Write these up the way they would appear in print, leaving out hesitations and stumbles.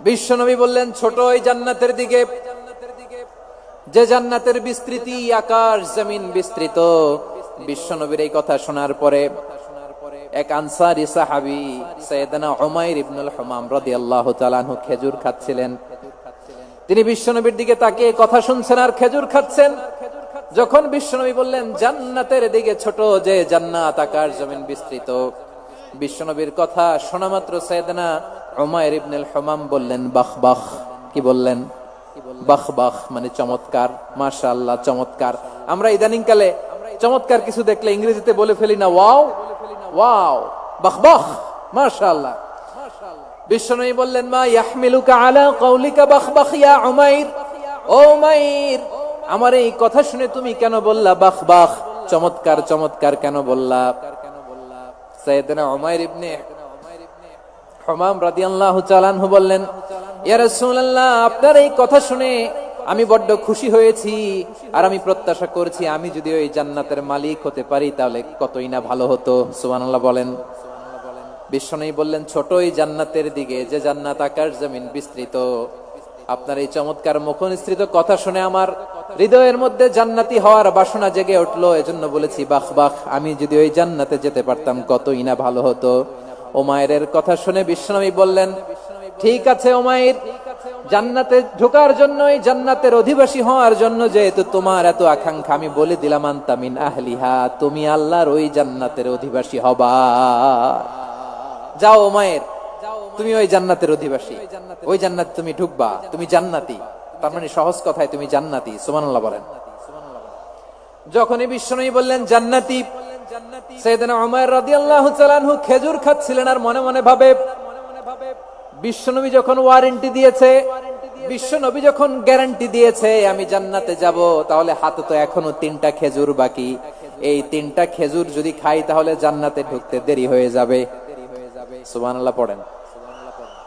বিশ্বনবী বললেন, ছোট ওই জান্নাতের দিকে যে জান্নাতের বিস্তৃতি আকাশ জমিন বিস্তৃত। বিশ্বনবীর এই কথা শোনার পরে এক আনসারী সাহাবী সাইয়েদনা উমাইর ইবনুল হুমাম রাদিয়াল্লাহু তাআলা আনহু খেজুর খাচ্ছিলেন। তিনি বিশ্বনবীর দিকে তাকিয়ে কথা শুনছেন আর খেজুর খাচ্ছেন। যখন বিশ্বনবী বললেন জান্নাতের দিকে ছোট যে জান্নাত আকাশ জমিন বিস্তৃত, বিশ্বনবীর কথা শোনা মাত্র সাইয়েদনা উমাইর ইবনুল হুমাম বললেন বাহ বাহ। কি বললেন? বাহ বাহ মানে চমৎকার, মাশাআল্লাহ চমৎকার। আমরা ইদানিং কালে চমৎকার কিছু দেখলে ইংরেজিতে বলে ফেলি না ওয়াও ওয়াও, বাহ বাহ, মাশাআল্লাহ। বিশ্বনবী বললেন মা ইয়াহমিলুকা আলা কাউলিকা বাহ বাহ ইয়া উমাইর। ও উমাইর, আমার এই কথা শুনে তুমি কেন বললা বাহ বাহ, চমৎকার চমৎকার কেন বললা? সাইয়েদনা উমাইর ইবনে হুমাম রাদিয়াল্লাহু তাআলা আনহু বললেন, ইয়া রাসূলুল্লাহ, আপনার এই কথা শুনে আমি বড্ড খুশি হয়েছি আর আমি প্রত্যাশা করছি আমি যদি ওই জান্নাতের মালিক হতে পারি তাহলে কতই না ভালো হতো। সুবহানাল্লাহ বলেন। বিশ্বনবী বললেন, ছোট ওই জান্নাতের দিকে যে জান্নাত আকাশ জমিন বিস্তৃত। আপনার এই চমৎকার মুখনিসৃত কথা শুনে আমার হৃদয়ের মধ্যে জান্নাতি হওয়ার বাসনা জেগে উঠলো, এজন্য বলেছি বাহ বাহ, আমি যদি ওই জান্নাতে যেতে পারতাম কতই না ভালো হতো। উমাইরের কথা শুনে বিশ্বনবী বললেন, ঠিক আছে উমাইর, জান্নাতে ঢোকার জন্য, এই জান্নাতের অধিবাসী হওয়ার জন্য যেহেতু তোমার এত আকাঙ্ক্ষা, আমি বলে দিলাম আনতা মিন আহলিহা, তুমি আল্লাহর ওই জান্নাতের অধিবাসী হবা। যাও উমাইর, তুমি ওই জান্নাতের অধিবাসী, ওই জান্নাতে তুমি ঢুকবা, তুমি জান্নাতি। তার মানে সহজ কথায় তুমি জান্নাতি। সুবহানাল্লাহ বলেন। যখনই বিশ্বনবী বললেন জান্নাতি, সাইয়েদনা উমাইর রাদিয়াল্লাহু তাআলা আনহু খেজুর খাচ্ছিলেন আর মনে মনে ভাবে, বিশ্বনবী যখন ওয়ারেন্টি দিয়েছে, বিশ্বনবী যখন গ্যারান্টি দিয়েছে আমি জান্নাতে যাব, তাহলে হাতে তো এখনো 3টা খেজুর বাকি। এই 3টা খেজুর যদি খাই তাহলে জান্নাতে ঢুকতে দেরি হয়ে যাবে। সুবহানাল্লাহ পড়েন।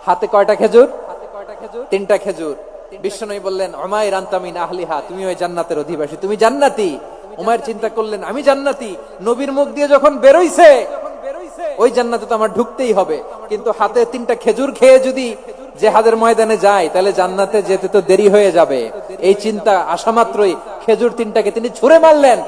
হাতে কয়টা খেজুর? 3টা খেজুর। বিশ্বনবী বললেন উমাইর আনতা মিন আহলিহা, তুমি ওই জান্নাতের অধিবাসী, তুমি জান্নাতি। উমাইর চিন্তা করলেন আমি জান্নাতি, নবীর মুখ দিয়ে যখন বেরোইছে ওই জান্নাতে তো আমার ঢুকতেই হবে, কিন্তু হাতে 3টা খেজুর খেয়ে যদি জিহাদের ময়দানে যায় তাহলে জান্নাতে যেতে তো দেরি হয়ে যাবে। এই চিন্তা আসা মাত্রই খেজুর 3টাকে তিনি ছুঁড়ে মারলেন,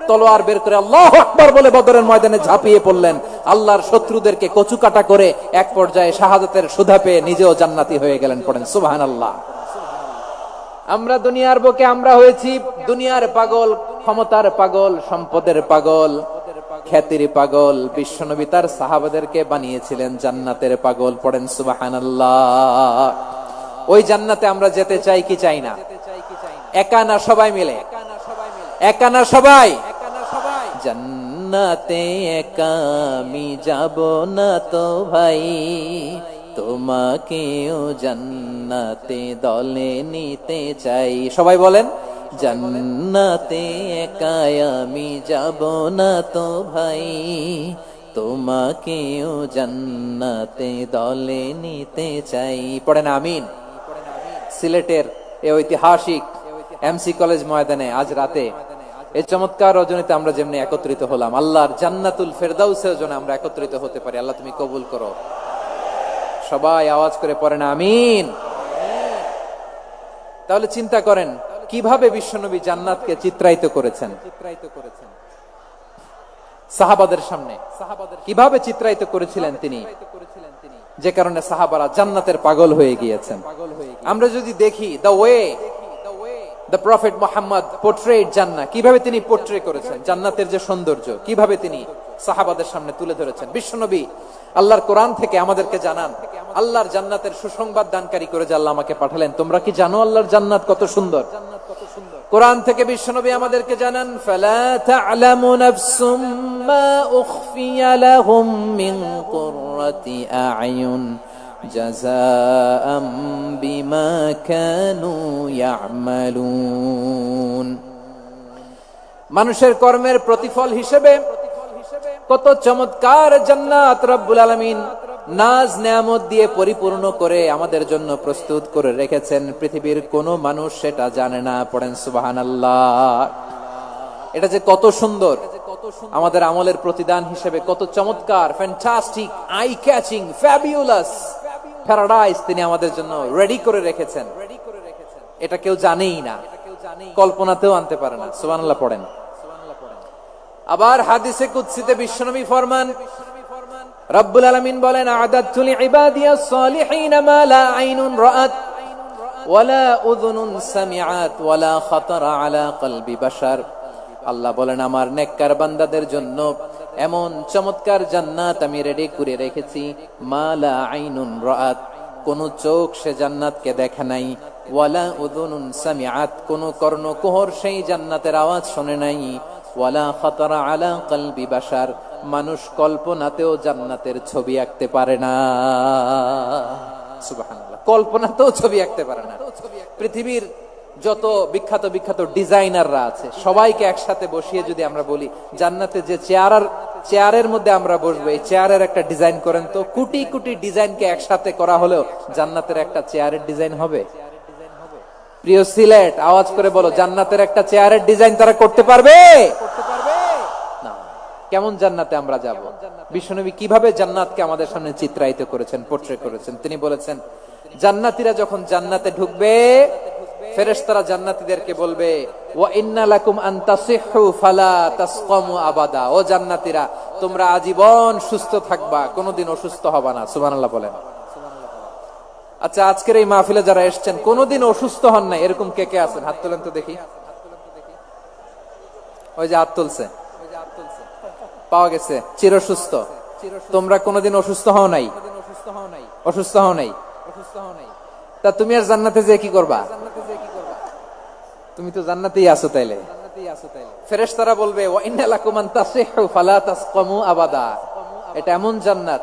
তলোয়ার বের করে আল্লাহু আকবার বলে বদরের ময়দানে ঝাঁপিয়ে পড়লেন। আল্লাহর শত্রুদেরকে কচুকাটা করে এক পর্যায়ে শাহাদাতের সুধা পেয়ে নিজেও জান্নাতি হয়ে গেলেন। পড়েন সুবহানাল্লাহ। আমরা দুনিয়ার বুকে আমরা হয়েছি দুনিয়ার পাগল, ক্ষমতার পাগল, সম্পদের পাগল, খ্যাতির পাগল। বিশ্বনবী তার সাহাবাদেরকে বানিয়েছিলেন জান্নাতের পাগল। পড়েন সুবহানাল্লাহ। ওই জান্নাতে আমরা যেতে চাই কি চাই না? একা না সবাই মিলে? একা না সবাই? জান্নাতে একা আমি যাব না তো ভাই, তোমাকেও জান্নাতে দলে নিতে চাই। সবাই বলেন, জান্নাতে একা আমি যাব না তো ভাই, তোমাকেও জান্নাতে দলে নিতে চাই। পড়েন আমিন। সিলেটের এই ঐতিহাসিক এমসি কলেজ ময়দানে আজ রাতে এই চমৎকার রজনীতে আমরা যেমনি একত্রিত হলাম, আল্লাহর জান্নাতুল ফেরদাউসের জন্য আমরা একত্রিত হতে পারি। আল্লাহ তুমি কবুল করো। সবাই আওয়াজ করে পড়েন আমিন। তাহলে চিন্তা করেন কিভাবে বিশ্বনবী জান্নাতকে চিত্রায়িত করেছেন সাহাবাদের সামনে, কিভাবে চিত্রায়িত করেছিলেন তিনি, যে কারণে সাহাবারা জান্নাতের পাগল হয়ে গিয়েছেন। আমরা যদি দেখি the way the prophet Muhammad portrayed জান্নাত, কিভাবে তিনি পোর্ট্রে করেছেন জান্নাতের যে সৌন্দর্য, কিভাবে তিনি সাহাবাদের সামনে তুলে ধরেছেন। বিশ্বনবী আল্লাহর কোরআন থেকে আমাদেরকে জানান, আল্লাহর জান্নাতের সুসংবাদ দানকারী করে যে আল্লাহ আমাকে পাঠালেন। তোমরা কি জানো আল্লাহর জান্নাত কত সুন্দর? কোরআন থেকে বিশ্বনবী আমাদেরকে জানান, ফালা তা'লামু নাফসুম মা উখফিয়া লাহুম মিন কুররাতি আ'য়ুন জাযাআম বিমা কানু ইয়া'মালুন। মানুষের কর্মের প্রতিফল হিসেবে কত চমৎকার জান্নাত রব্বুল আলামিন নাজ নেয়ামত দিয়ে পরিপূর্ণ করে আমাদের জন্য প্রস্তুত করে রেখেছেন। পৃথিবীর কোন মানুষ সেটা জানে না। পড়েন সুবহানাল্লাহ। এটা যে কত সুন্দর, আমাদের আমলের প্রতিদান হিসেবে কত চমৎকার, fantastic, eye catching, fabulous, paradise তিনি আমাদের জন্য রেডি করে রেখেছেন, এটা কেউ জানেই না, কল্পনাতেও আনতে পারে না। সুবহানাল্লাহ পড়েন। আবার হাদিসে কুদসিতে বিশ্বনবী ফরমান, রব্বুল আলামিন বলেন, আ'দাতু লিইবাদিয়াস সালিহিন মা লা আইনুন রাআত ওয়ালা উযুনুন সামিআত ওয়ালা খাতারা আলা কলবি বাশার। আল্লাহ বলেন, আমার নেককার বান্দাদের জন্য এমন চমৎকার জান্নাত আমি রেডি করে রেখেছি, মা লা আইনুন রাআত, কোন চোখ সে জান্নাতকে দেখে নাই, ওয়ালা উযুনুন সামিআত, কোন কর্ণকুহর সেই জান্নাতের আওয়াজ শুনে নাই, ওয়ালা খাতারা আলা কলবি বাশার, মানুষ কল্পনাতেও জান্নাতের ছবি আঁকতে পারে না। সুবহানাল্লাহ, কল্পনাতেও ছবি আঁকতে পারে না। পৃথিবীর যত বিখ্যাত বিখ্যাত ডিজাইনাররা আছে সবাইকে একসাথে বসিয়ে যদি আমরা বলি জান্নাতে যে চেয়ারের মধ্যে আমরা বসবো, এই চেয়ারের একটা ডিজাইন করেন তো, কোটি কোটি ডিজাইনকে একসাথে করা হলেও জান্নাতের একটা চেয়ারের ডিজাইন হবে? প্রিয় সিলেট, আওয়াজ করে বলো, জান্নাতের একটা চেয়ারের ডিজাইন তারা করতে পারবে না। কেমন জান্নাতে আমরা যাব? বিশ্বনবী কিভাবে জান্নাতকে আমাদের সামনে চিত্রায়িত করেছেন, পোর্ট্রে করেছেন। তিনি বলেছেন, জান্নাতীরা যখন জান্নাতে ঢুকবে, ফেরেশতারা জান্নাতীদেরকে বলবে, ওয়া ইন্না লাকুম আন তাসিহু ফালা তাসকামু আবাদা, ও জান্নাতীরা তোমরা আজীবন সুস্থ থাকবা, কোনোদিন অসুস্থ হবা না। সুবহানাল্লাহ বলেন। আচ্ছা, আজকের এই মাহফিলে যারা এসেছেন কোনোদিন অসুস্থ হন না, এরকম কে কে আছেন? হাত তোলেন তো দেখি। ওই যে হাত তুলছে, পাওয়া গেছে, চির সুস্থ। তোমরা কোনোদিন অসুস্থ হও নাই? অসুস্থ হও নাই? তা তুমি আর জান্নাতে যে কি করবা? তুমি তো জান্নাতেই আছো তাইলে। ফেরেশতারা বলবে, ওয়া ইন্না লাকুম আন তাসিহু ফালা তাসকামু আবাদা, এটা এমন জান্নাত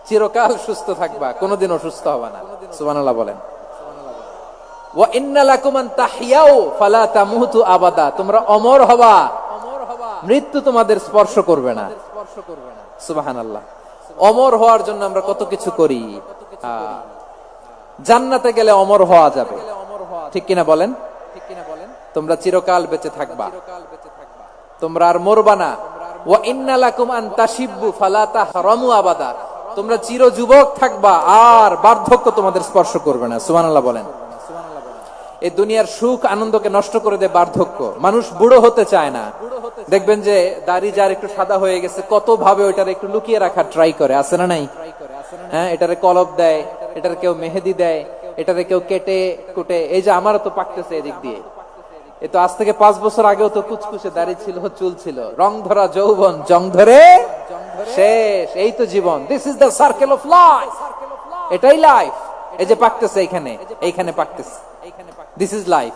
চিরকাল সুস্থ থাকবা, কোনোদিন অসুস্থ হবে না। সুবহানাল্লাহ বলেন। ওয়া ইন্না লাকুম আন তাহইয়াউ ফালা তামুতু আবাদা, তোমরা অমর হবা, মৃত্যু তোমাদের স্পর্শ করবে না। সুবহানাল্লাহ। অমর হওয়ার জন্য আমরা কত কিছু করি। জান্নাতে গেলে অমর হওয়া যাবে, ঠিক কিনা বলেন? তোমরা চিরকাল বেঁচে থাকবা, তোমরা আর মরবা না। ওয়া ইন্না লাকুম আন তাশিব্বু ফালা তাহরামু আবাদা, তোমরা চির যুবক থাকবা, আর বার্ধক্য তোমাদের স্পর্শ করবে না। সুবহানাল্লাহ বলেন। এই দুনিয়ার সুখ আনন্দকে নষ্ট করে দেয় বার্ধক্য। মানুষ বুড়ো হতে চায় না। দেখবেন যে দাড়ি যার একটু সাদা হয়ে গেছে, কত ভাবে ওইটার একটু লুকিয়ে রাখার ট্রাই করে, আছে না নাই? হ্যাঁ, এটারে কলব দেয়, এটার কেউ মেহেদি দেয়, এটারে কেউ কেটে কুটে। এই যে আমারও তো পাকতেছে এদিক দিয়ে, এ তো আজ থেকে 5 বছর আগেও তো কুচকুচে দাড়ি ছিল, চুল ছিল, রং ধরা যৌবন জং ধরে শেষ। এই তো জীবন। This is the circle of life, এটাই লাইফ। এই যে পাকতেছে এইখানে, এইখানে পাকতেছে, দিস ইজ লাইফ।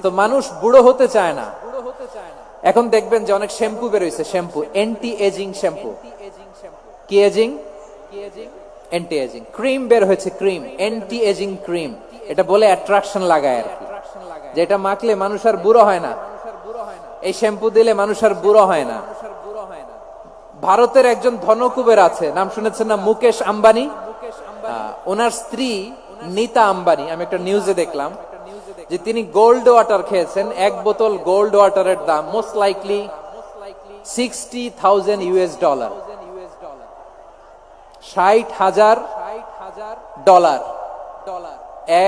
তো মানুষ বুড়ো হতে চায় না। এখন দেখবেন যে অনেক শ্যাম্পু বেরোইছে, শ্যাম্পু অ্যান্টি এজিং শ্যাম্পু। কি এজিং? Anti aging. ক্রিম বের হয়েছে, ক্রিম অ্যান্টি এজিং ক্রিম। এটা বলে অ্যাট্রাকশন লাগায় আর কি, যেটা মাখলে মানুষ আর বুড়ো হয় না। এই শ্যাম্পু দিলে মানুষ আর বুড়ো হয় না। ভারতের একজন ধনকুবের আছে, নাম শুনেছেন না? মুকেশ আম্বানি। ওনার স্ত্রী নীতা আম্বানি, আমি একটা নিউজে দেখলাম যে তিনি গোল্ড ওয়াটার খেয়েছেন। এক বোতল গোল্ড ওয়াটারের দাম মোস্ট লাইকলি $60,000 $60,000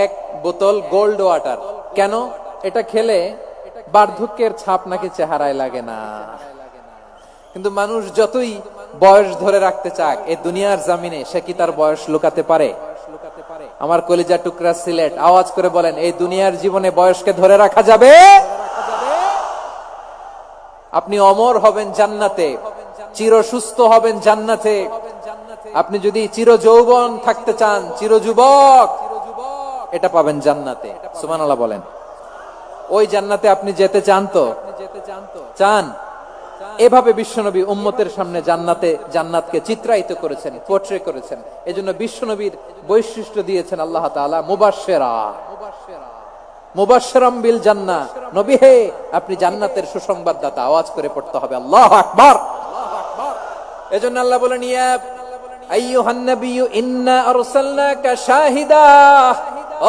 এক বোতল গোল্ড ওয়াটার। কেন? এটা খেলে বার্ধক্যের ছাপ নাকি চেহারায় লাগে না। কিন্তু মানুষ যতই বয়স ধরে রাখতে চাক এই দুনিয়ার জামিনে, সে কি তার বয়স লুকাতে পারে? আমার কলিজা টুকরা সিলেট, আওয়াজ করে বলেন, এই দুনিয়ার জীবনে বয়সকে ধরে রাখা যাবে? আপনি অমর হবেন জান্নাতে, চির সুস্থ হবেন জান্নাতে। আপনি যদি চির যৌবন থাকতে চান, চির যুবক, এটা পাবেন জান্নাতে। সুবহানাল্লাহ বলেন। ওই জান্নাতে আপনি যেতে চান তো? চান? এভাবে বিশ্বনবী উম্মতের সামনে জান্নাতকে চিত্রায়িত করেছেন, পোর্ট্রে করেছেন। এজন্য বিশ্বনবীর বৈশিষ্ট্য দিয়েছেন আল্লাহ তাআলা মুবাশশিরাম বিল জান্নাহ। নবী হে, আপনি জান্নাতের সুসংবাদদাতা। আওয়াজ করে পড়তে হবে আল্লাহু আকবার। এজন্য আল্লাহ বলেন, ইয়া আইয়ুহান নাবিয়্যু ইন্না আরসালনাকা শাহিদা,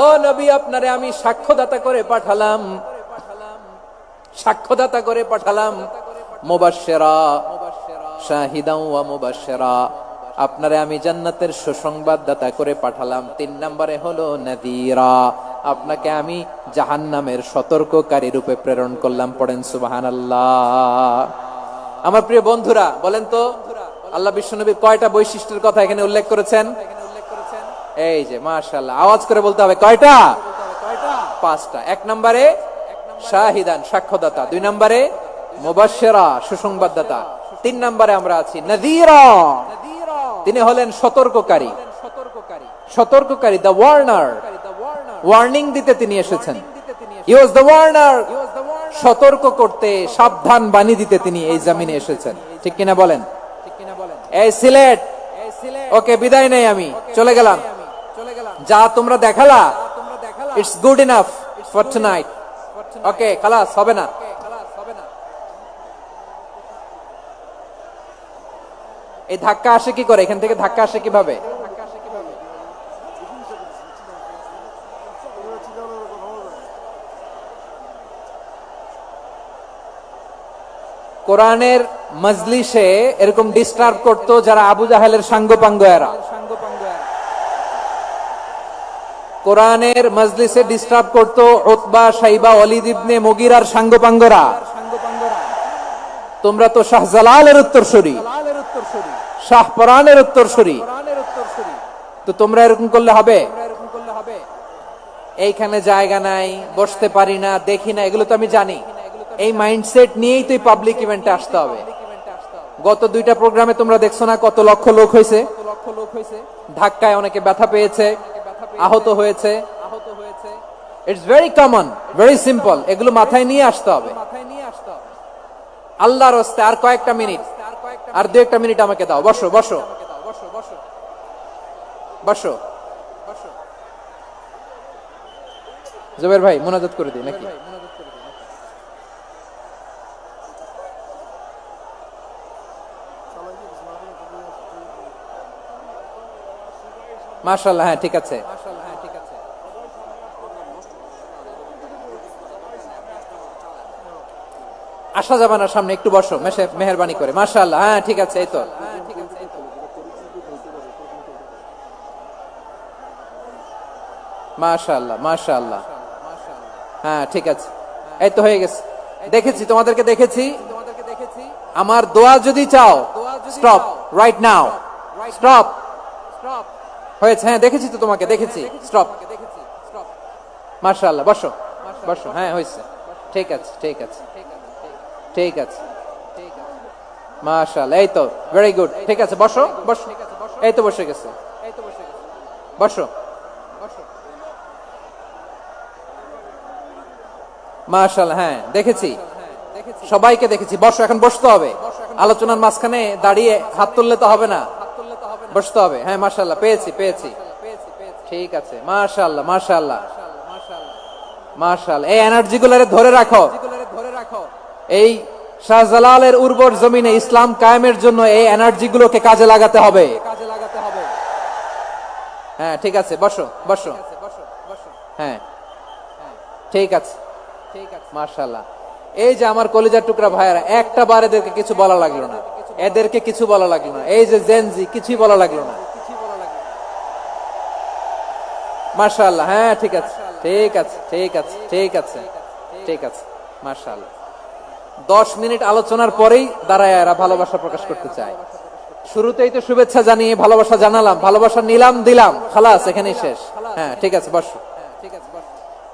ও নবী আপনারে আমি সাক্ষ্যদাতা করে পাঠালাম, সাক্ষ্যদাতা করে পাঠালাম। মুবাশশিরা শাহিদাও ওয়া মুবাশশিরা, আপনারে আমি জান্নাতের সুসংবাদদাতা করে পাঠালাম। 3 নম্বরে হলো নাযীরা, আপনাকে আমি জাহান্নামের সতর্ককারী রূপে প্রেরণ করলাম। পড়েন সুবহানাল্লাহ। আমার প্রিয় বন্ধুরা, বলেন তো আল্লাহ বিশ্বনবীর কয়টা বৈশিষ্ট্যের কথা এখানে উল্লেখ করেছেন? এই যে মাশাআল্লাহ, আওয়াজ করে বলতে হবে কয়টা? 5টা। 1 নম্বরে শাহিদান, সাক্ষ্যদাতা। 2 নম্বরে মুবাশশিরা, সুসংবাদদাতা। 3 নম্বরে আমরা আছি নাযীরা, তিনি হলেন সতর্ককারী। সতর্ককারী, দ্য ওয়ার্নার, ওয়ার্নিং দিতে তিনি এসেছেন। হি ওয়াজ দ্য ওয়ার্নার, সতর্ক করতে, সাবধান বাণী দিতে তিনি এই জমিনে এসেছেন। ঠিক কিনা বলেন? এই সিলেট, ওকে বিদায় নেই, আমি চলে গেলাম। যা তোমরা দেখালা, it's good enough for tonight. Okay, খালাস, হবে না। এই ধাক্কা আসে কি করে? এখান থেকে ধাক্কা আসে কিভাবে? কোরআনের মজলিসে এরকম ডিস্টার্ব করতো যারা আবু জাহেলের সাঙ্গপাঙ্গ এরা। কোরআনের মজলিসে ডিস্টার্ব করতো উতবা, শাইবা, ওয়ালিদ ইবনে মুগিরার সাঙ্গপাঙ্গরা। তোমরা তো শাহজালালের উত্তরসূরি, শাহপরানের উত্তরসূরি, তো তোমরা এরকম করলে হবে? এইখানে জায়গা নাই, বসতে পারি না, দেখি না, এগুলো তো আমি জানি। এই মাইন্ডসেট নিয়েই তো পাবলিক ইভেন্টে আসতে হবে। গত 2টা প্রোগ্রামে তোমরা দেখছো না কত লক্ষ লোক হয়েছে? ধাক্কায় অনেকে ব্যথা পেয়েছে, আহত হয়েছে। It's very common, very simple. এগুলো মাথায় নিয়ে আসতে হবে। আল্লাহর রাস্তে আর কয়েকটা মিনিট, আর 2-1টা মিনিট আমাকে দাও। বসো বসো বসো। জুবের ভাই মুনাজাত করে দিই নাকি? মাশাআল্লাহ, হ্যাঁ ঠিক আছে। আসা যাবে না সামনে, একটু বসো মেহেরবানি করে। মাশাআল্লাহ, হ্যাঁ ঠিক আছে। এই তো মাশাআল্লাহ, মাশাআল্লাহ, হ্যাঁ ঠিক আছে। এই তো হয়ে গেছে। দেখেছি, তোমাদেরকে দেখেছি। আমার দোয়া যদি চাও, স্টপ রাইট নাও, স্টপ। হয়েছে, হ্যাঁ দেখেছি তো তোমাকে, দেখেছি। স্টপ। মাশাআল্লাহ, বসো বসো। হ্যাঁ হয়েছে, ঠিক আছে ঠিক আছে ঠিক আছে। মাশাআল্লাহ, এই তো ভেরি গুড। ঠিক আছে, বসো বসো। এই তো বসে গেছে, বসো। মাশাআল্লাহ, হ্যাঁ দেখেছি, সবাইকে দেখেছি। বসো, এখন বসতে হবে। আলোচনার মাঝখানে দাঁড়িয়ে হাত তুললে তো হবে না, বসতে হবে। হ্যাঁ মাশাআল্লাহ, পেয়েছি পেয়েছি। ঠিক আছে, মাশাআল্লাহ মাশাআল্লাহ মাশাআল্লাহ। এই এনার্জি গুলারে ধরে রাখো। এই শাহজালালের উর্বর জমিনে ইসলাম কায়েমের জন্য এই এনার্জি গুলোকে কাজে লাগাতে হবে। হ্যাঁ ঠিক আছে, বসো বসো। হ্যাঁ ঠিক আছে মাশাআল্লাহ। এই যে আমার কলিজার টুকরা ভাইয়েরা, একটা বার এদেরকে কিছু বলা লাগলো না, এদেরকে কিছু বলা লাগলো না। এই যে জেনজি, কিছুই বলা লাগলো না। মাশাআল্লাহ, হ্যাঁ ঠিক আছে ঠিক আছে ঠিক আছে ঠিক আছে ঠিক আছে। মাশাআল্লাহ, 10 মিনিট আলোচনার পরেই দাঁড়ায় এরা ভালোবাসা প্রকাশ করতে চায়। শুরুতেই তো শুভেচ্ছা জানিয়ে ভালোবাসা জানালাম, ভালোবাসা নিলাম, দিলাম, খালাস, এখানেই শেষ। হ্যাঁ ঠিক আছে, বসো।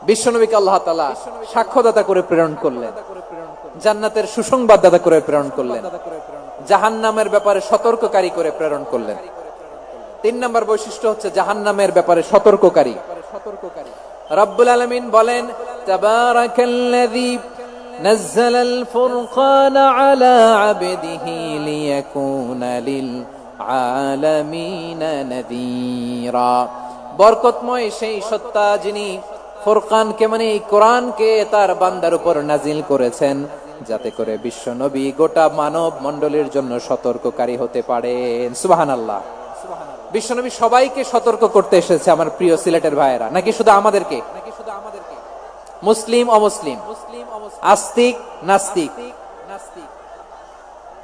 বিশ্বনবীকে আল্লাহ তাআলা সাক্ষ্যদাতা করে প্রেরণ করলেন, জান্নাতের সুসংবাদদাতা করে প্রেরণ করলেন, জাহান্নামের ব্যাপারে সতর্ককারী করে প্রেরণ করলেন। 3 নম্বর বৈশিষ্ট্য হচ্ছে জাহান্নামের ব্যাপারে সতর্ককারী। রব্বুল আলামিন বলেন, তাবারাকাল্লাযী নাযালাল ফুরকানা আলা আবদিহি লিয়াকুনা লিল আলামিনা নাযীরা। বরকতময় সেই সত্তা যিনি ফুরকানকে, মানে এই কোরআনকে তার বান্দার উপর নাজিল করেছেন, যাতে করে বিশ্ব নবী গোটা মানব মণ্ডলীর জন্য সতর্ককারী হতে পারেন। সুবহানাল্লাহ। বিশ্বনবী সবাইকে সতর্ক করতে এসেছে, আমার প্রিয় সিলেটের ভাইয়েরা। নাকি শুধু আমাদেরকে? মুসলিম অমুসলিম, আস্তিক নাস্তিক,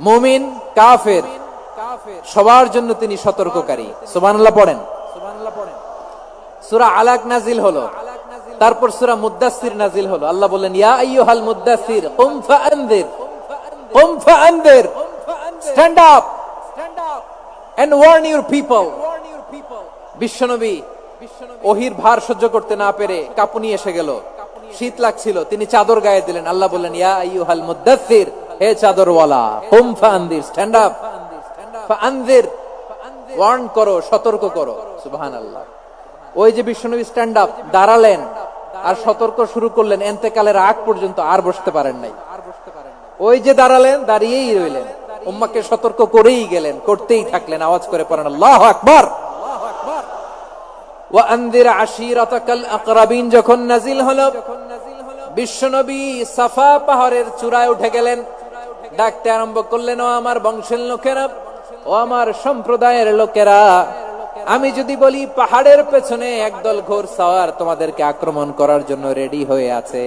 মুমিন কাফের, সবার জন্য তিনি সতর্ককারী। সুবহানাল্লাহ পড়েন। সূরা আলাক নাজিল হলো, তারপর সূরা মুদ্দাসসির নাজিল হলো। আল্লাহ বললেন, ইয়া আইয়ুহাল মুদ্দাসসির কুম ফাআনযির, কুম ফাআনযির, stand up and warn your people. বিশ্বনবী ওহির ভার সহ্য করতে না পেরে কাঁপুনি এসে গেল, শীত লাগছিল, তিনি চাদর গায়ে দিলেন। আল্লাহ বললেন, ইয়া আইয়ুহাল মুদ্দাসসির, হে চাদরওয়ালা, কুম ফাআনযির, স্ট্যান্ড আপ, ফাআনযির, ওয়ার্ন করো, সতর্ক করো। সুবহানাল্লাহ। ওই যে বিশ্বনবী স্ট্যান্ড আপ, দাঁড়ালেন আর সতর্ক শুরু করলেন, ইন্তেকালের আগ পর্যন্ত আর বসতে পারেন নাই। ওই যে দাঁড়ালেন, দাঁড়িয়েই রইলেন, উম্মাহকে সতর্ক করেই গেলেন, করতেই থাকলেন। আওয়াজ করে পড়েন আল্লাহু আকবার। ওয়া আনযির আশীরাতাকাল আকরাবিন যখন নাজিল হলো, বিশ্বনবী সাফা পাহাড়ের চূড়ায় উঠে গেলেন, ডাকতে আরম্ভ করলেন, ও আমার বংশের লোকেরা, ও আমার সম্প্রদায়ের লোকেরা, আমি যদি বলি পাহাড়ের পেছনে একদল ঘোড়সাওয়ার তোমাদেরকে আক্রমণ করার জন্য রেডি হয়ে আছে,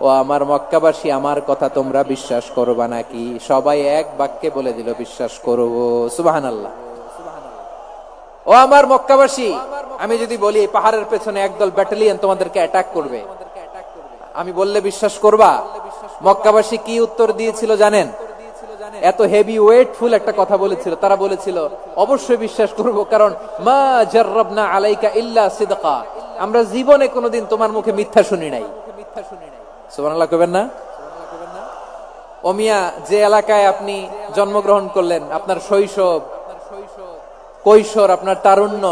ও আমার মক্কাবাসী, আমার কথা তোমরা বিশ্বাস করবা নাকি? সবাই এক বাক্যে বলে দিল, বিশ্বাস করব। সুবহানাল্লাহ। ও আমার মক্কাবাসী, আমি যদি বলি পাহাড়ের পেছনে একদল ব্যাটালিয়ন তোমাদেরকে অ্যাটাক করবে, আমি বললে বিশ্বাস করবা? মক্কাবাসী কি উত্তর দিয়েছিল জানেন? এত হেভি ওয়েটফুল একটা কথা বলেছিল। তারা বলেছিল, অবশ্যই বিশ্বাস করব, কারণ মা জাররাবনা আলাইকা ইল্লা সিদকা, আমরা জীবনে কোনোদিন তোমার মুখে মিথ্যা শুনি নাই। সুবহানাল্লাহ কইবেন না? ও মিয়া, যে এলাকায় আপনি জন্মগ্রহণ করলেন, আপনার শৈশব, কৈশোর, আপনার তারুণ্য,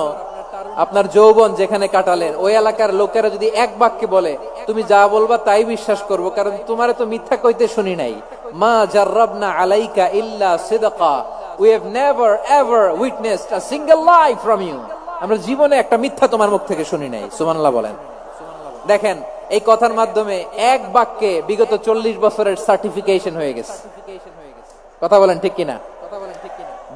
আপনার যৌবন যেখানে কাটালেন, ওই এলাকার লোকেরা যদি এক বাক্যে বলে তুমি যা বলবা তাই বিশ্বাস করব, কারণ তোমারে তো মিথ্যা কইতে শুনি নাই। মা জাররাবনা আলাইকা ইল্লা সিদকা, we have never ever witnessed a single lie from you, আমরা জীবনে একটা মিথ্যা তোমার মুখ থেকে শুনি নাই। সুবহানাল্লাহ বলেন। দেখেন, এই কথার মাধ্যমে এক বাক্যে বিগত 40 বছরের সার্টিফিকেশন হয়ে গেছে। কথা বলেন ঠিক কিনা?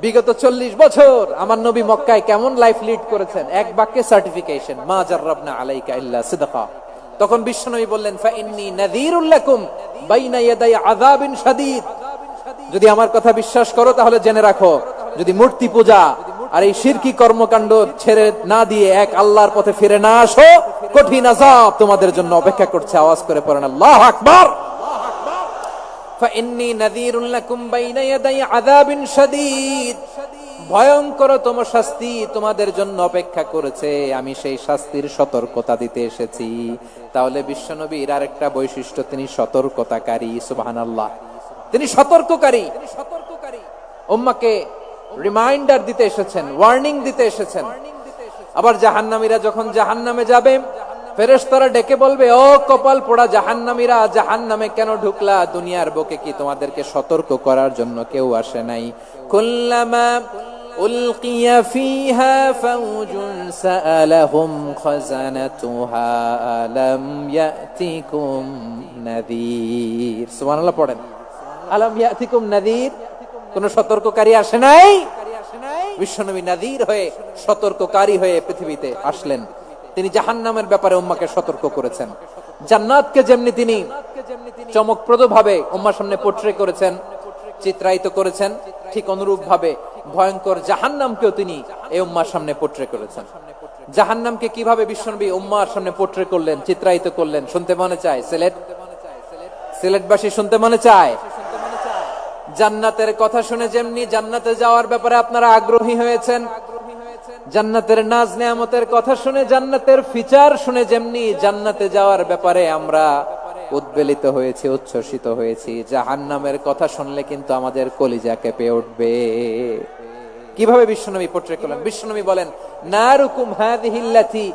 বিগত 40 বছর আমার নবী মক্কায় কেমন লাইফ লিড করেছেন, এক বাক্যে সার্টিফিকেশন, মা জাররাবনা আলাইকা ইল্লা সিদকা। তখন বিশ্বনবী বললেন, ফা ইন্নী নাযীরুল লাকুম বাইনা ইয়াদাই আযাবিন শাদীদ, যদি আমার কথা বিশ্বাস করো তাহলে জেনে রাখো, যদি মূর্তি পূজা আর এই শিরকি কর্মকাণ্ড ছেড়ে না দিয়ে এক আল্লাহর পথে ফিরে না আসো, কঠিন আযাব তোমাদের জন্য অপেক্ষা করছে। আওয়াজ করে পড়েন আল্লাহু আকবার। ফাইন্নী নাযীরুল লাকুম বাইনা ইয়াদাই আযাবিন শাদীদ, ভয়ঙ্করতম শাস্তি তোমাদের জন্য অপেক্ষা করেছে, আমি সেই শাস্তির সতর্কতা দিতে এসেছি। তাহলে বিশ্বনবীর আরেকটা বৈশিষ্ট্য, তিনি সতর্কতাকারী। সুবহানাল্লাহ। তিনি সতর্ককারী, উম্মাহকে রিমাইন্ডার দিতে এসেছেন, ওয়ার্নিং দিতে এসেছেন। আবার জাহান্নামীরা যখন জাহান্নামে যাবে, ফেরেশতারা ডেকে বলবে, ও কপাল পোড়া জাহান্নামীরা, জাহান্নামে কেন ঢুকলা? দুনিয়ার বুকে কি তোমাদেরকে সতর্ক করার জন্য কেউ আসে নাই? কুল্লামা উলকিয়া ফিহা ফাওজুন সাআলাহুম খাযানাতুহা আলাম ইয়াতিকুম নাযীর। সুবহানাল্লাহ পড়েন। আলাম ইয়াতিকুম নাযীর, কোন সতর্ককারী আসে নাই? বিশ্বনবী নাযীর হয়ে, সতর্ককারী হয়ে পৃথিবীতে আসলেন। তিনি জাহান্নামের ব্যাপারে উম্মাহকে সতর্ক করেছেন। জান্নাতকে যেমনি তিনি চমকপ্রদ ভাবে উম্মার সামনে পোট্রে করেছেন, চিত্রায়িত করেছেন, ঠিক অনুরূপ ভাবে ভয়ঙ্কর জাহান্নামকেও তিনি এই উম্মার সামনে পোট্রে করেছেন। জাহান্নামকে কিভাবে বিশ্বনবী উম্মার সামনে পোট্রে করলেন, চিত্রায়িত করলেন, শুনতে মনে চায়? সিলেটবাসী শুনতে মনে চায়? জান্নাতের কথা শুনে যেমনি জান্নাতে যাওয়ার ব্যাপারে আপনারা আগ্রহী হয়েছেন, জান্নাতের নাজ নেয়ামতের কথা শুনে, জান্নাতের ফিচার শুনে যেমনি জান্নাতে যাওয়ার ব্যাপারে আমরা উদ্বেলিত হয়েছি, উচ্ছ্বসিত হয়েছি, জাহান্নামের কথা শুনলে কিন্তু আমাদের কলিজা কেঁপে উঠবে। কিভাবে বিশ্বনবী পোট্রে করলেন? বিশ্বনবী বলেন, নারুকুম হাযিহিল্লাতী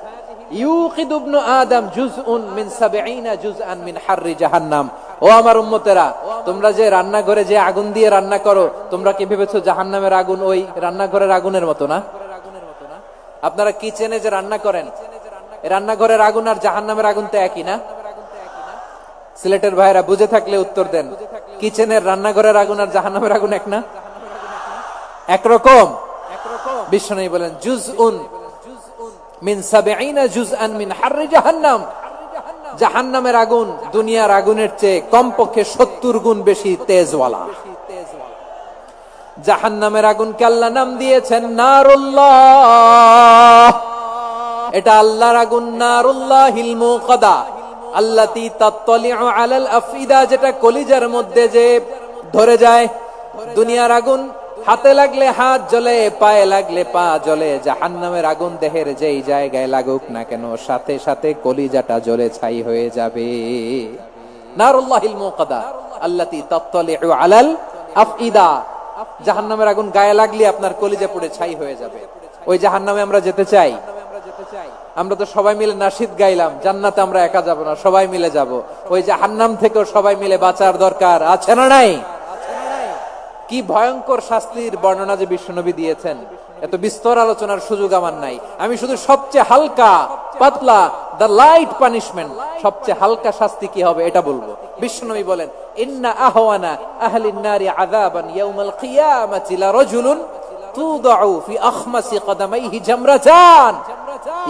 ইউকিদু ইবনু আদম জুজউন মিন ৭০ জুজআন মিন হাররি জাহান্নাম। ও আমার উম্মতেরা, তোমরা যে রান্নাঘরে যে আগুন দিয়ে রান্না করো, তোমরা কি ভেবেছো জাহান্নামের আগুন ওই রান্নাঘরের আগুনের মতো না? আপনারা কিচেনে যে রান্না করেন, রান্নাঘরের আগুন আর জাহান্নামের আগুন তো একই না? সিলেটের ভাইরা বুঝে থাকলে উত্তর দেন, কিচেনের রান্নাঘরের আগুন আর জাহান্নামের আগুন এক না? একরকম। বিশ্বনবী বলেন, জুজউন মিন ৭০ জুজআন মিন হাররি জাহান্নাম, জাহান্নামের আগুন দুনিয়ার আগুনের চেয়ে কমপক্ষে ৭০ গুণ বেশি তেজওয়ালা। জাহান্নামের আগুনকে আল্লাহ নাম দিয়েছেন নারুল্লাহ। এটা আল্লাহর আগুন, নারুল্লাহিল মুকাদা আল্লাতী তাত্তালিউ আলাল আফইদা, যেটা কলিজার মধ্যে যে ধরে যায়। দুনিয়ার আগুন হাতে লাগলে হাত জ্বলে, পায়ে লাগলে পা জ্বলে। জাহান্নামের আগুন দেহের যেই জায়গায় লাগুক না কেন, সাথে সাথে কলিজাটা জ্বলে ছাই হয়ে যাবে। নারুল্লাহিল মুকাদা আল্লাতী তাত্তালিউ আলাল আফইদা, জাহান্নামের আগুন গায়ে লাগলে আপনার কলিজা পুড়ে ছাই হয়ে যাবে। ওই জাহান্নামে আমরা যেতে চাই? আমরা তো সবাই মিলে নাশিদ গাইলাম, জান্নাতে আমরা একা যাব না, সবাই মিলে যাব। ওই জাহান্নাম থেকেও সবাই মিলে বাঁচার দরকার আছে না নাই? কি ভয়ঙ্কর শাস্তির বর্ণনা যে বিশ্বনবী দিয়েছেন, এত বিস্তর আলোচনার সুযোগ আমার নাই। আমি শুধু সবচেয়ে হালকা পাতলা, দ্য লাইট পানিশমেন্ট, সবচেয়ে হালকা শাস্তি কি হবে এটা বলবো। বিশ্বনবী বলেন, ইন্না আহওয়ানা আহলিন নারি আযাবান ইয়াউমাল কিয়ামাতি লারাজুলুন তুদাউ ফি আখমাসি কদামাইহি জামরাতান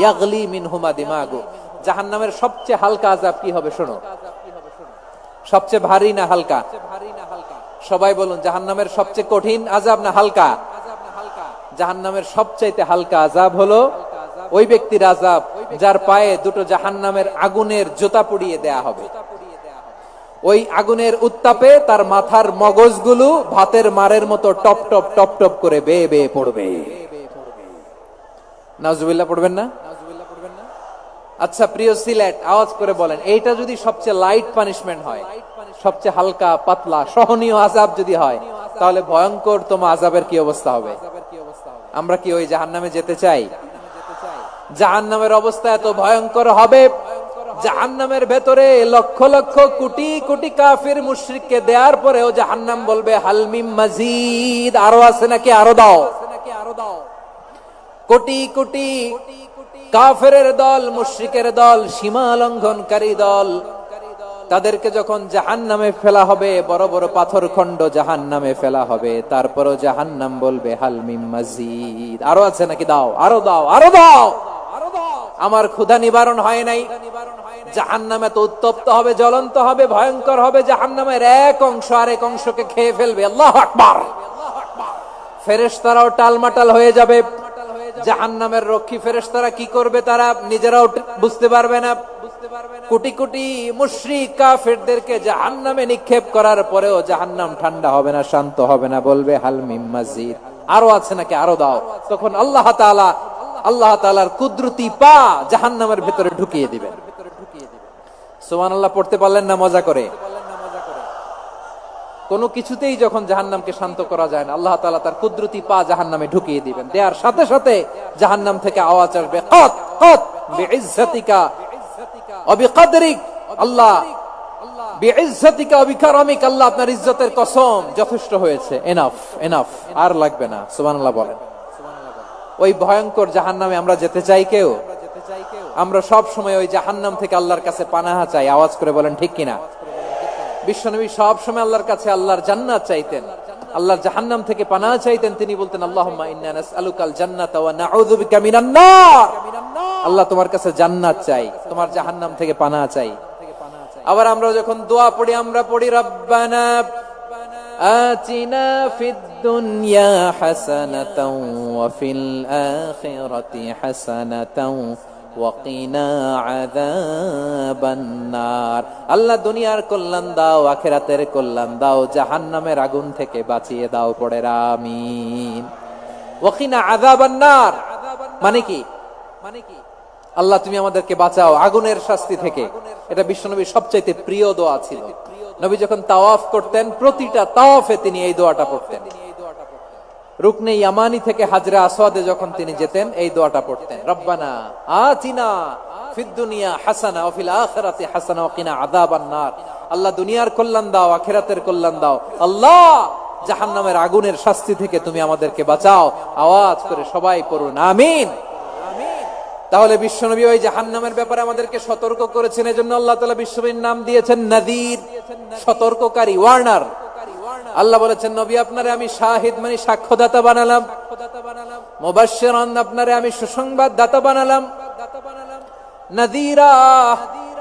ইয়াগলি মিনহুমা দিমাগু। জাহান্নামের সবচেয়ে হালকা আযাব কি হবে শোনো। সবচেয়ে ভারী না হালকা? সবাই বলুন, জাহান্নামের সবচেয়ে কঠিন আযাব না হালকা? জাহান্নামের সবচাইতে হালকা আযাব হলো ওই ব্যক্তির আযাব যার পায়ে দুটো জাহান্নামের আগুনের জুতা পুড়িয়ে দেয়া হবে। ওই আগুনের উত্তাপে তার মাথার মগজগুলো ভাতের মারের মতো টপ টপ টপ টপ করে বেয়ে বেয়ে পড়বে। নাউজুবিল্লাহ পড়বেন না? আচ্ছা প্রিয় সিলেট, আওয়াজ করে বলেন, এইটা যদি সবচেয়ে লাইট পানিশমেন্ট হয়, সবচেয়ে হালকা পাতলা সহনীয় আযাব যদি হয়, তাহলে ভয়ঙ্কর তোমার আযাবের কি অবস্থা হবে? আমরা কি ওই জাহান্নামে যেতে চাই? জাহান্নামের অবস্থা এত ভয়ঙ্কর হবে, জাহান্নামের ভেতরে লক্ষ লক্ষ কোটি কোটি কাফির মুশরিককে দেওয়ার পরেও জাহান্নাম বলবে হাল মিম মাজিদ, আরো আছে নাকি, আরো দাও। কোটি কোটি কাফেরের দল, মুশরিকের দল, সীমা লঙ্ঘনকারী দল, তাদেরকে যখন জাহান্নামে ফেলা হবে, বড় বড় পাথর খণ্ড জাহান্নামে ফেলা হবে, তারপরও জাহান্নাম বলবে হাল মিম মাজিদ, আরো আছে নাকি, দাও, আরো দাও, আরো দাও। আমার ক্ষুধা নিবারণ হয় নাই। জাহান্নামে তো উত্তপ্ত হবে, জ্বলন্ত হবে, ভয়ঙ্কর হবে। জাহান্নামের এক অংশ আরেক অংশকে খেয়ে ফেলবে। আল্লাহু আকবার। ফেরেশতারাও টালমাটাল হয়ে যাবে। জাহান্নামের রক্ষী ফেরেশতারা কি করবে তারা নিজেরাও বুঝতে পারবে না। কোটি কোটি মুশরিক কাফেরদেরকে জাহান্নামে নিক্ষেপ করার পরেও জাহান্নাম ঠান্ডা হবে না, শান্ত হবে না, বলবে হাল মিম মাজিদ, আরো আছে নাকি, আরো দাও। তখন আল্লাহ তাআলার কুদরতি পা জাহান্নামের ভিতরে ঢুকিয়ে দিবেন। সুবহানাল্লাহ পড়তে পারলেন না মজা করে? কোন কিছুতেই যখন জাহান্নামকে শান্ত করা যায় না, আল্লাহ তাআলা তার কুদরতি পা জাহান্নামে ঢুকিয়ে দিবেন। দেয়ার সাথে সাথে জাহান্নাম থেকে আওয়াজ আসবে, কত কত বিইজ্জাতিকা ওয়া বিকদরিক, আল্লাহ বিইজ্জাতিকা ওয়া বিকারামিক, আল্লাহ আপনার ইজ্জতের কসম, যথেষ্ট হয়েছে, এনাফ এনাফ, আর লাগবে না। সুবহানাল্লাহ বলেন। ওই ভয়ঙ্কর জাহান্নামে আমরা যেতে চাই কেউ? আমরা সব সময় ওই জাহান্নাম থেকে আল্লাহর কাছে পানাহা চাই। আওয়াজ করে বলেন ঠিক কিনা? বিশ্বনবী সব সময় আল্লাহর কাছে আল্লাহর জান্নাত চাইতেন, আল্লাহর জাহান্নাম থেকে পানাহা চাইতেন। তিনি বলতেন, আল্লাহুম্মা ইন্না নাসআলুকাল জান্নাতা ওয়া নাউযু বিকা মিনান নার। আল্লাহ তোমার কাছে জান্নাত চাই, তোমার জাহান্নাম থেকে পানাহা চাই। আবার আমরা যখন দোয়া পড়ি, আমরা পড়ি রব্বানা আতিনা ফিদ দুনিয়া হাসানাতাও ওয়া ফিল আখিরাতি হাসানাতাও ওয়া কিনা আযাবান নার। আল্লাহ দুনিয়ার কল্যাণ দাও, আখিরাতের কল্যাণ দাও, জাহান্নামের আগুন থেকে বাঁচিয়ে দাও, পড়ে আমিন। ওয়া কিনা আযাবান নার মানে কি? আল্লাহ তুমি আমাদেরকে বাঁচাও আগুনের শাস্তি থেকে। এটা বিশ্বনবীর সবচাইতে প্রিয় দোয়া ছিল। নবী যখন তাওয়াফ করতেন, প্রতিটা তাওয়াফে তিনি এই দোয়াটা পড়তেন। রুকনে ইয়ামানি থেকে হাজরা আসওয়াদে যখন তিনি যেতেন, এই দোয়াটা পড়তেন, রব্বানা আতিনা ফিদ দুনিয়া হাসানা ওয়া ফিল আখিরাতি হাসানা ওয়া কিনা আযাবান নার। আল্লাহ দুনিয়ার কল্যাণ দাও, আখিরাতের কল্যাণ দাও। আল্লাহ জাহান্নামের আগুনের শাস্তি থেকে তুমি আমাদেরকে বাঁচাও। আওয়াজ করে সবাই পড়ুন আমিন। তাহলে বিশ্বনবী ওই জাহান্নামের ব্যাপারে আমাদেরকে সতর্ক করেছেন। এজন্য আল্লাহ তাআলা বিশ্বনবীর নাম দিয়েছেন নাযীর, সতর্ককারী, ওয়ার্নার। আল্লাহ বলেছেন, নবী আপনারে আমি শাহিদ মানে সাক্ষ্যদাতা বানালাম, মুবাশশিরান আপনারে আমি সুসংবাদ দাতা বানালাম, নাযীরা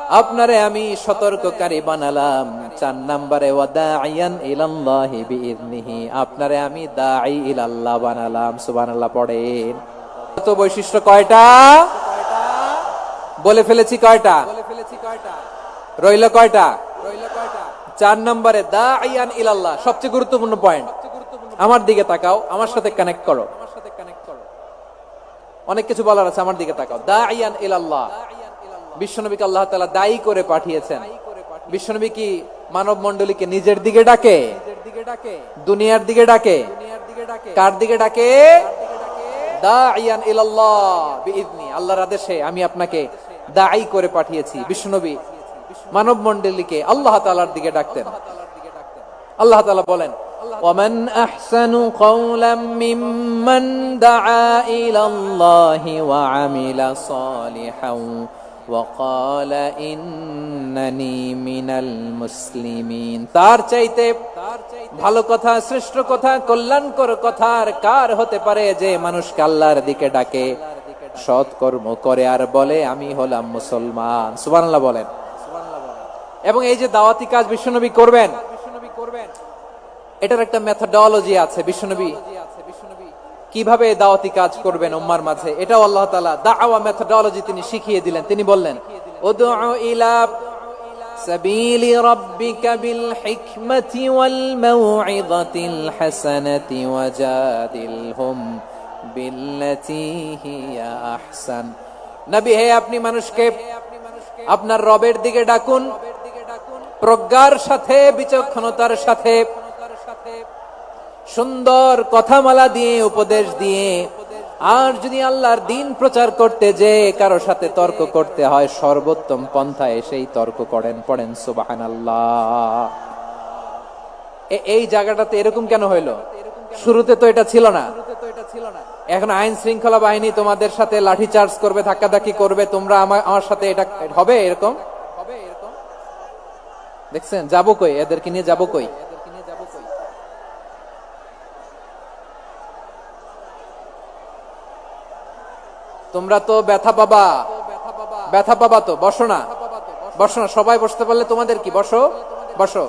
আপনারে আমি সতর্ককারী বানালাম। 4 নম্বরে ওয়াদাইয়ান ইলাল্লাহি বিইذনিহি, আপনারে আমি দাঈ ইলাল্লাহ বানালাম। সুবহানাল্লাহ পড়েন। তো বৈশিষ্ট্য কয়টা বলে ফেলেছি? কয়টা রইল? কয়টা? 4 নম্বরে দাঈয়ান ইলাল্লাহ, সবচেয়ে গুরুত্বপূর্ণ পয়েন্ট। আমার দিকে তাকাও, আমার সাথে কানেক্ট করো। অনেক কিছু বলার আছে, আমার দিকে তাকাও। দাঈয়ান ইলাল্লাহ, বিশ্বনবীকে আল্লাহ তাআলা দায়ী করে পাঠিয়েছেন। বিশ্বনবী কি মানব মণ্ডলীকে নিজের দিকে ডাকে? দুনিয়ার দিকে ডাকে? কার দিকে ডাকে? দাঈয়ান ইলাল্লাহ বিইذনি, আল্লাহর আদেশে আমি আপনাকে দায়ী করে পাঠিয়েছি। বিশ্বনবী মানব মণ্ডলীকে আল্লাহ তাআলার দিকে ডাকতেন। আল্লাহ তাআলা বলেন, ومن أحسن قولا ممن دعا إلى الله وعمل صالحا وقال إنني من المسلمين। তার চাইতে ভালো কথা, শ্রেষ্ঠ কথা, কল্যাণকর কথা আর কার হতে পারে যে মানুষকে আল্লাহর দিকে ডাকে, সৎ কর্ম করে আর বলে আমি হলাম মুসলমান। সুবহানাল্লাহ বলেন। এবং এই যে দাওয়াতি কাজ বিশ্বনবী করবেন, এটার একটা মেথডোলজি আছে। বিশ্বনবী কিভাবে দাওয়াতি কাজ করবেন উম্মার মাঝে, এটাও আল্লাহ তাআলা দাওয়া মেথডোলজি তিনি শিখিয়ে দিলেন। তিনি বললেন, উদউ ইলা সাবিলি রাব্বিকা বিল হিকমাতি ওয়াল মাউইযাতিল হাসানাতি ওয়াজাদিলহুম বিল্লাতী হিয়া আহসান। নবী হে, আপনি মানুষকে আপনার রবের দিকে ডাকুন, প্রজ্ঞার সাথে, বিচক্ষণতার সাথে, সুন্দর কথামালা দিয়ে, উপদেশ দিয়ে। আর যদি আল্লাহর দ্বীন প্রচার করতে যে কারো সাথে তর্ক করতে হয়, সর্বোত্তম পন্থায় সেই তর্ক করেন। পড়েন সুবহানাল্লাহ। এই জায়গাটাতে এরকম কেন হইলো? শুরুতে তো এটা ছিল না। এখন আইন শৃঙ্খলা বাহিনী তোমাদের সাথে লাঠি চার্জ করবে, ধাক্কাধাক্কি করবে, তোমরা আমার সাথে এটা হবে এরকম? দেখছেন যাবো কই? এদেরকে নিয়ে যাবো কই? তোমরা তো ব্যথা পাবা, ব্যথা পাবা তো। বসো না, বসো না, সবাই বসতে পারলে তোমাদের কি? বসো, বসো।